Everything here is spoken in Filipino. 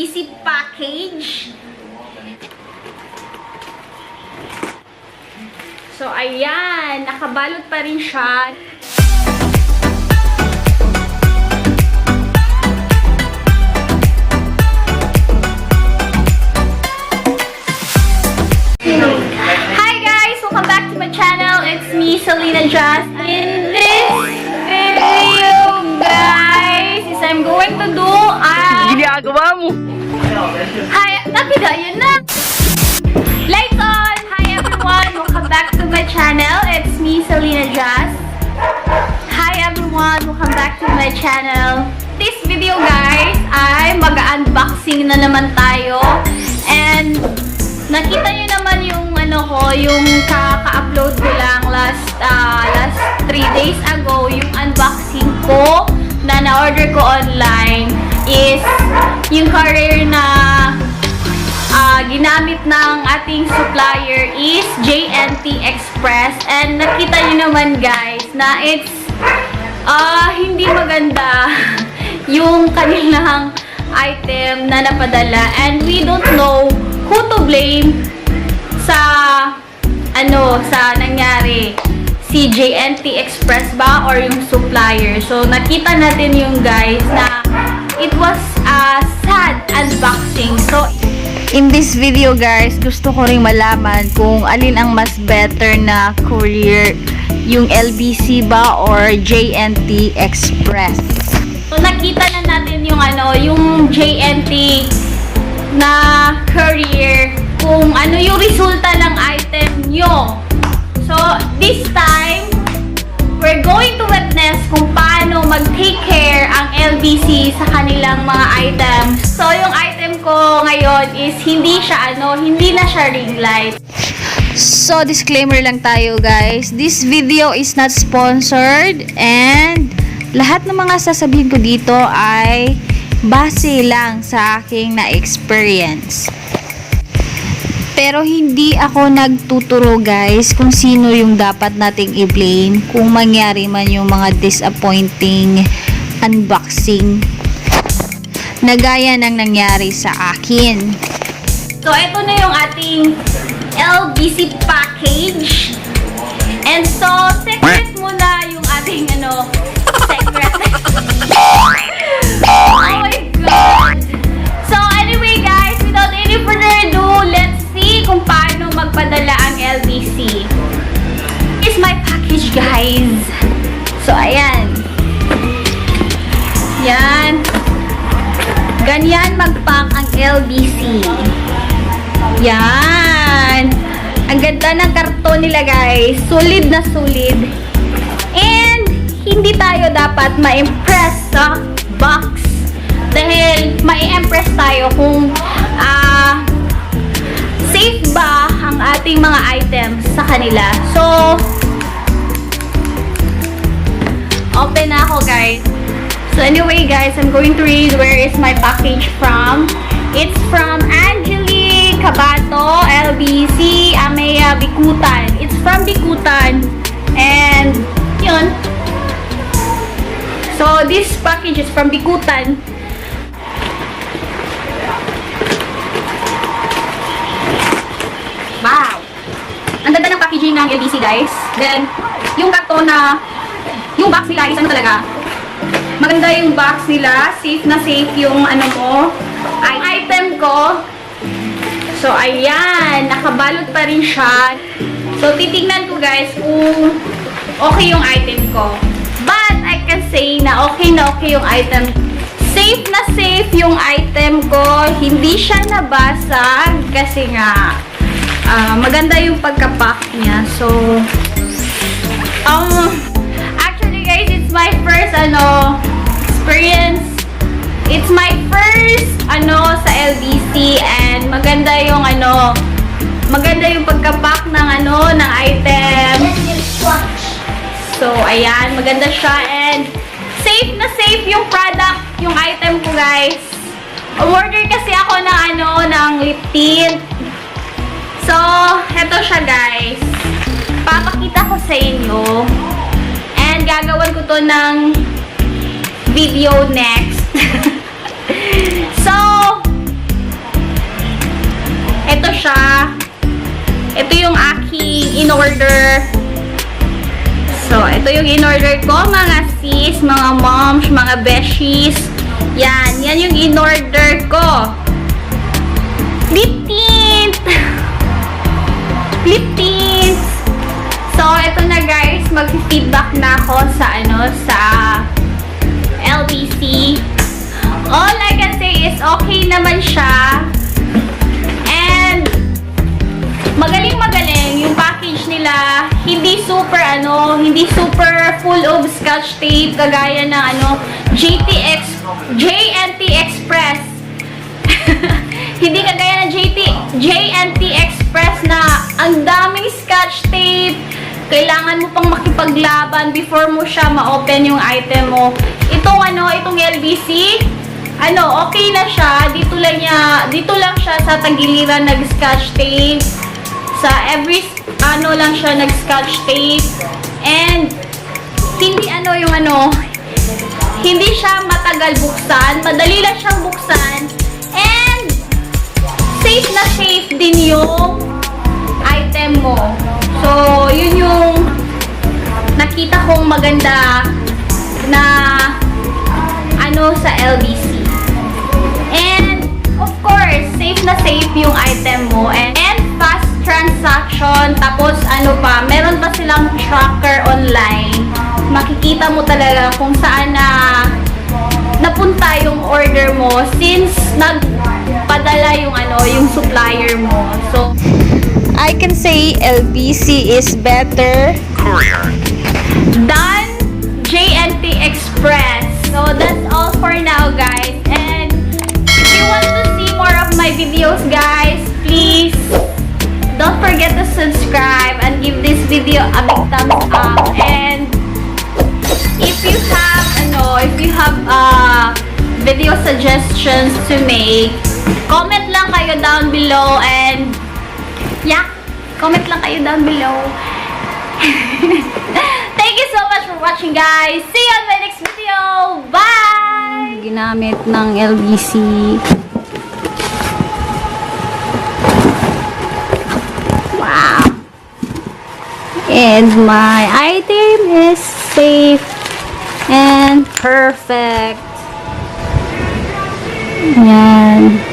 LBC package. So, ayan. Nakabalot pa rin siya. Hi guys! Welcome back to my channel. It's me, Selena Just. In this video, guys, is I'm going to do Ginagawa mo! Hi! Napigayan na! Lights on! Hi everyone! Welcome back to my channel. It's me, Selena Just. Hi everyone! Welcome back to my channel. This video, guys, ay mag-unboxing na naman tayo. And nakita nyo naman yung yung kaka-upload ko lang last 3 days ago, yung unboxing ko na na-order ko online is yung carrier na ginamit ng ating supplier is JNT Express. And nakita nyo naman, guys, na it's hindi maganda yung kanilang item na napadala, and we don't know who to blame sa nangyari. Si JNT Express ba or yung supplier? So nakita natin yung guys na it was a sad unboxing. So in this video, guys, gusto ko ring malaman kung alin ang mas better na courier, yung LBC ba or JNT Express. So nakita na natin yung yung JNT na courier, kung ano yung resulta ng item nyo. So this time we're going to witness kung paano mag-take care ang LBC sa kanilang mga items. So yung item ko ngayon is hindi na siya ring light. So, disclaimer lang tayo, guys. This video is not sponsored, and lahat ng mga sasabihin ko dito ay base lang sa aking na-experience. Pero hindi ako nagtuturo, guys, kung sino yung dapat nating i-blame kung mangyari man yung mga disappointing unboxing na gaya ng nangyari sa akin. So, ito na yung ating LBC package. And so, secret muna yung ating secret. Oh my God! So, anyway, guys, without any further ado, let's see kung paano magpadala ang LBC. Here's my package, guys. So, ayan. Yan. Ganyan mag-pack ang LBC. Yan. Ang ganda ng karton nila, guys. Solid na solid. And hindi tayo dapat ma-impress sa box. Dahil ma-impress tayo kung safe ba ang ating mga items sa kanila. So, open na ako, guys. So anyway, guys, I'm going to read where is my package from. It's from Angelique Cabato, LBC, Amea, Bikutan. It's from Bikutan. And, yun. So, this package is from Bikutan. Wow! Ang ganda ng packaging ng LBC, guys. Then, yung karton na, yung box nila is talaga. Maganda yung box nila. Safe na safe yung item ko. So, ayan. Nakabalot pa rin siya. So, titignan ko, guys, kung okay yung item ko. But, I can say na okay yung item. Safe na safe yung item ko. Hindi siya nabasag kasi nga maganda yung pagkapack niya. So, actually, guys, it's my first experience. It's my first sa LBC, and maganda yung pagkapack ng ng item. So ayan, maganda siya, and safe na safe yung product, yung item ko, guys. Order kasi ako ng lip tint. So eto siya, guys. Papakita ko sa inyo, and gagawan ko to ng video next. So, ito yung aking in-order. So, ito yung in-order ko, mga sis, mga moms, mga beshies. Yan yung in-order ko. Lip tint! Lip tint! So, ito na guys, mag-feedback na ako sa LBC. All I can say is okay naman siya. And magaling yung package nila. Hindi super full of scotch tape kagaya ng JNT Express. Hindi kagaya ng JNT Express na ang daming scotch tape. Kailangan mo pang makipaglaban before mo siya ma-open yung item mo. Itong LBC, okay na siya. Dito lang siya sa tagiliran nag-scotch tape. Sa every lang siya nag-scotch tape. And hindi siya matagal buksan. Madali lang siyang buksan. And safe na safe din yung item mo. So, yun yung nakita kong maganda na sa LBC. And, of course, safe na safe yung item mo. And fast transaction. Tapos, meron pa silang tracker online. Makikita mo talaga kung saan napunta yung order mo since nagpadala yung supplier mo. So, I can say LBC is better than JNT Express. So, that's all for now, guys. And if you want to see more of my videos, guys, please don't forget to subscribe and give this video a big thumbs up. And if you have video suggestions to make, comment lang kayo down below. And yeah, comment lang kayo down below. Thank you so much for watching, guys. See you on my next video. Bye! ginamit ng LBC. Wow! And my item is safe and perfect. Yan.